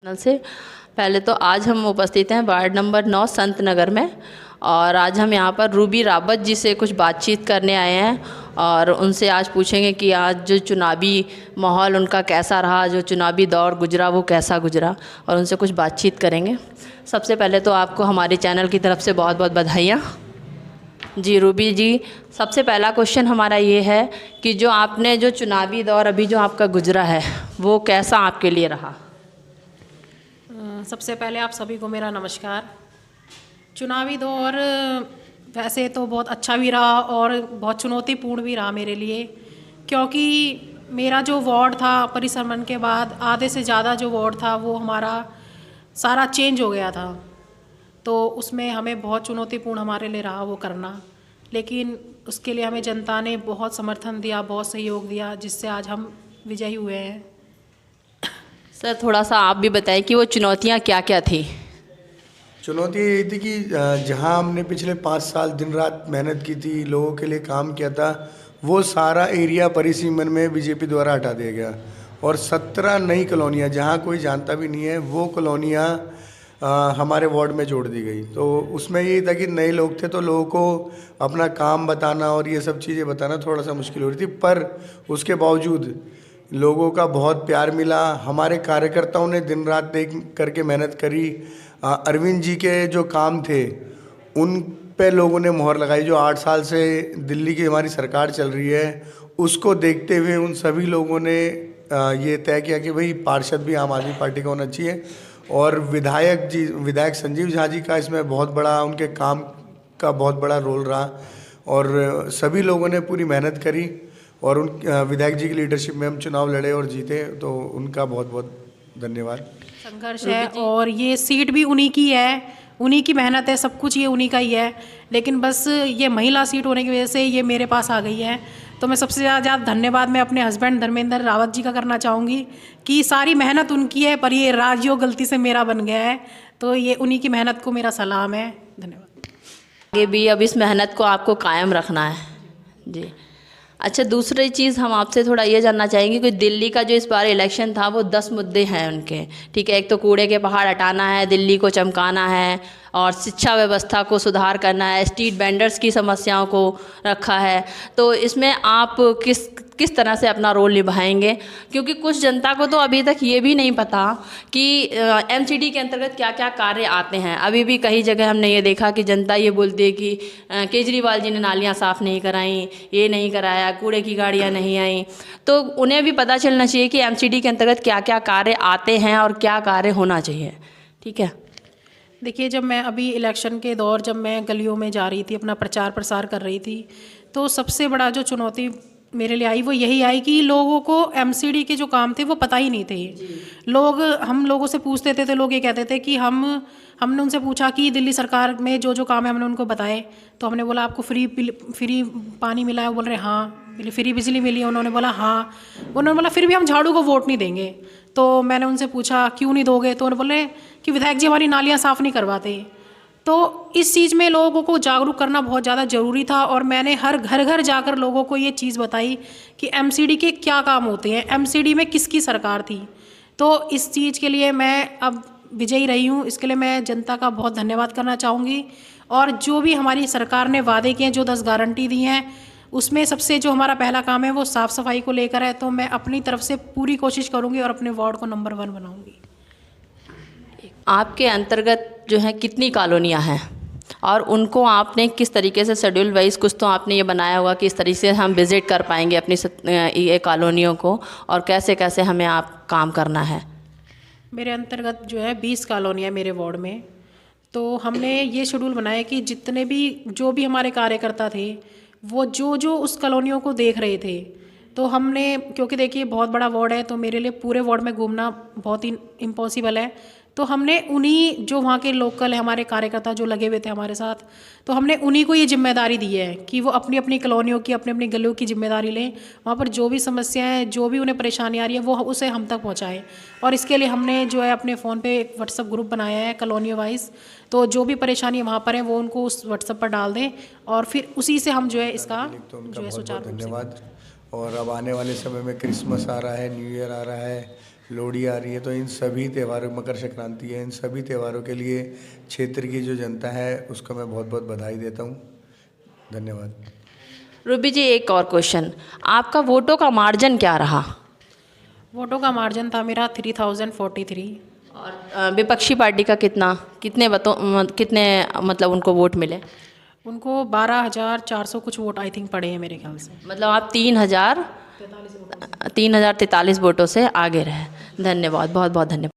Channel से पहले तो आज हम उपस्थित हैं वार्ड नंबर 9 संत नगर में। और आज हम यहाँ पर रूबी रावत जी से कुछ बातचीत करने आए हैं और उनसे आज पूछेंगे कि आज जो चुनावी माहौल उनका कैसा रहा, जो चुनावी दौर गुजरा वो कैसा गुजरा, और उनसे कुछ बातचीत करेंगे। सबसे पहले तो आपको हमारे चैनल की तरफ से बहुत बहुत बधाइयाँ। जी रूबी जी, सबसे पहला क्वेश्चन हमारा ये है कि जो आपने जो चुनावी दौर अभी जो आपका गुजरा है वो कैसा आपके लिए रहा? सबसे पहले आप सभी को मेरा नमस्कार। चुनावी दौर वैसे तो बहुत अच्छा भी रहा और बहुत चुनौतीपूर्ण भी रहा मेरे लिए, क्योंकि मेरा जो वार्ड था परिसरमन के बाद आधे से ज़्यादा जो वार्ड था वो हमारा सारा चेंज हो गया था। तो उसमें हमें बहुत चुनौतीपूर्ण हमारे लिए रहा वो करना, लेकिन उसके लिए हमें जनता ने बहुत समर्थन दिया, बहुत सहयोग दिया, जिससे आज हम विजयी हुए हैं। सर थोड़ा सा आप भी बताएं कि वो चुनौतियाँ क्या क्या थी? चुनौती यही थी कि जहां हमने पिछले 5 साल दिन रात मेहनत की थी, लोगों के लिए काम किया था, वो सारा एरिया परिसीमन में बीजेपी द्वारा हटा दिया गया और 17 नई कॉलोनियाँ जहां कोई जानता भी नहीं है वो कॉलोनियाँ हमारे वार्ड में जोड़ दी गई। तो उसमें यही था कि नए लोग थे तो लोगों को अपना काम बताना और ये सब चीज़ें बताना थोड़ा सा मुश्किल हो रही थी, पर उसके बावजूद लोगों का बहुत प्यार मिला। हमारे कार्यकर्ताओं ने दिन रात एक करके मेहनत करी। अरविंद जी के जो काम थे उन पे लोगों ने मोहर लगाई। जो 8 साल से दिल्ली की हमारी सरकार चल रही है उसको देखते हुए उन सभी लोगों ने ये तय किया कि भाई पार्षद भी आम आदमी पार्टी का होना चाहिए। और विधायक संजीव झा जी का इसमें बहुत बड़ा, उनके काम का बहुत बड़ा रोल रहा और सभी लोगों ने पूरी मेहनत करी और उन विधायक जी की लीडरशिप में हम चुनाव लड़े और जीते। तो उनका बहुत बहुत धन्यवाद। संघर्ष है और ये सीट भी उन्हीं की है, उन्हीं की मेहनत है, सब कुछ ये उन्हीं का ही है, लेकिन बस ये महिला सीट होने की वजह से ये मेरे पास आ गई है। तो मैं सबसे ज़्यादा धन्यवाद मैं अपने हस्बैंड धर्मेंद्र रावत जी का करना चाहूँगी कि सारी मेहनत उनकी है, पर ये राजयोग गलती से मेरा बन गया है, तो ये उन्हीं की मेहनत को मेरा सलाम है। धन्यवाद। आगे भी अब इस मेहनत को आपको कायम रखना है। जी अच्छा, दूसरी चीज़ हम आपसे थोड़ा ये जानना चाहेंगे कि दिल्ली का जो इस बार इलेक्शन था वो 10 मुद्दे हैं उनके, ठीक है। एक तो कूड़े के पहाड़ हटाना है, दिल्ली को चमकाना है, और शिक्षा व्यवस्था को सुधार करना है, स्ट्रीट वेंडर्स की समस्याओं को रखा है। तो इसमें आप किस तरह से अपना रोल निभाएंगे? क्योंकि कुछ जनता को तो अभी तक ये भी नहीं पता कि एमसीडी के अंतर्गत क्या क्या कार्य आते हैं। अभी भी कई जगह हमने ये देखा कि जनता ये बोलती है कि केजरीवाल जी ने नालियाँ साफ़ नहीं कराई, ये नहीं कराया, कूड़े की गाड़ियाँ नहीं आई। तो उन्हें भी पता चलना चाहिए कि एमसीडी के अंतर्गत क्या क्या कार्य आते हैं और क्या कार्य होना चाहिए, ठीक है। देखिए, जब मैं अभी इलेक्शन के दौर जब मैं गलियों में जा रही थी, अपना प्रचार प्रसार कर रही थी, तो सबसे बड़ा जो चुनौती मेरे लिए आई वो यही आई कि लोगों को एमसीडी के जो काम थे वो पता ही नहीं थे। हम लोगों से पूछते थे तो लोग ये कहते थे कि हमने उनसे पूछा कि दिल्ली सरकार में जो जो काम है हमने उनको बताए, तो हमने बोला आपको फ्री पानी मिला है? वो बोल रहे हाँ। फ्री बिजली मिली है? उन्होंने बोला हाँ। उन्होंने बोला फिर भी हम झाड़ू को वोट नहीं देंगे। तो मैंने उनसे पूछा क्यों नहीं दोगे? तो उन्होंने बोले कि विधायक जी हमारी नालियाँ साफ़ नहीं करवाते। तो इस चीज़ में लोगों को जागरूक करना बहुत ज़्यादा ज़रूरी था और मैंने हर घर घर जाकर लोगों को ये चीज़ बताई कि एमसीडी के क्या काम होते हैं, एमसीडी में किसकी सरकार थी। तो इस चीज़ के लिए मैं अब विजयी रही हूँ, इसके लिए मैं जनता का बहुत धन्यवाद करना चाहूँगी। और जो भी हमारी सरकार ने वादे किए हैं, जो 10 गारंटी दी हैं, उसमें सबसे जो हमारा पहला काम है वो साफ़ सफाई को लेकर है। तो मैं अपनी तरफ से पूरी कोशिश करूँगी और अपने वार्ड को नंबर 1 बनाऊँगी। आपके अंतर्गत जो है कितनी कॉलोनियाँ हैं और उनको आपने किस तरीके से शेड्यूल वाइज कुछ तो आपने ये बनाया होगा कि इस तरीके से हम विज़िट कर पाएंगे अपनी ये कॉलोनियों को, और कैसे कैसे हमें आप काम करना है? मेरे अंतर्गत जो है 20 कॉलोनियाँ मेरे वार्ड में। तो हमने ये शेड्यूल बनाया कि जितने भी जो भी हमारे कार्यकर्ता थे वो जो जो उस कॉलोनियों को देख रहे थे, तो हमने, क्योंकि देखिए बहुत बड़ा वार्ड है तो मेरे लिए पूरे वार्ड में घूमना बहुत ही इम्पॉसिबल है, तो हमने उन्हीं जो वहाँ के लोकल है हमारे कार्यकर्ता जो लगे हुए थे हमारे साथ, तो हमने उन्हीं को ये जिम्मेदारी दी है कि वो अपनी अपनी कॉलोनियों की, अपनी अपनी गलियों की जिम्मेदारी लें। वहाँ पर जो भी समस्याएं, जो भी उन्हें परेशानी आ रही है वो उसे हम तक पहुँचाएँ। और इसके लिए हमने जो है अपने फ़ोन पे एक व्हाट्सअप ग्रुप बनाया है कॉलोनी वाइज, तो जो भी परेशानी वहाँ पर है वो उनको उस व्हाट्सअप पर डाल दें और फिर उसी से हम जो है इसका जो है सुचारू रूप से। धन्यवाद। और अब आने वाले समय में क्रिसमस आ रहा है, न्यू ईयर आ रहा है, लोहड़ी आ रही है, तो इन सभी त्योहारों, मकर संक्रांति है, इन सभी त्योहारों के लिए क्षेत्र की जो जनता है उसको मैं बहुत बहुत बधाई देता हूँ। धन्यवाद। रूबी जी, एक और क्वेश्चन, आपका वोटों का मार्जिन क्या रहा? वोटों का मार्जिन था मेरा 3043। और विपक्षी पार्टी का कितने मतलब उनको वोट मिले? उनको 12,400 कुछ वोट आई थिंक पड़े हैं मेरे ख्याल से। मतलब आप 3,043 वोटों से आगे रहे। धन्यवाद, बहुत बहुत धन्यवाद।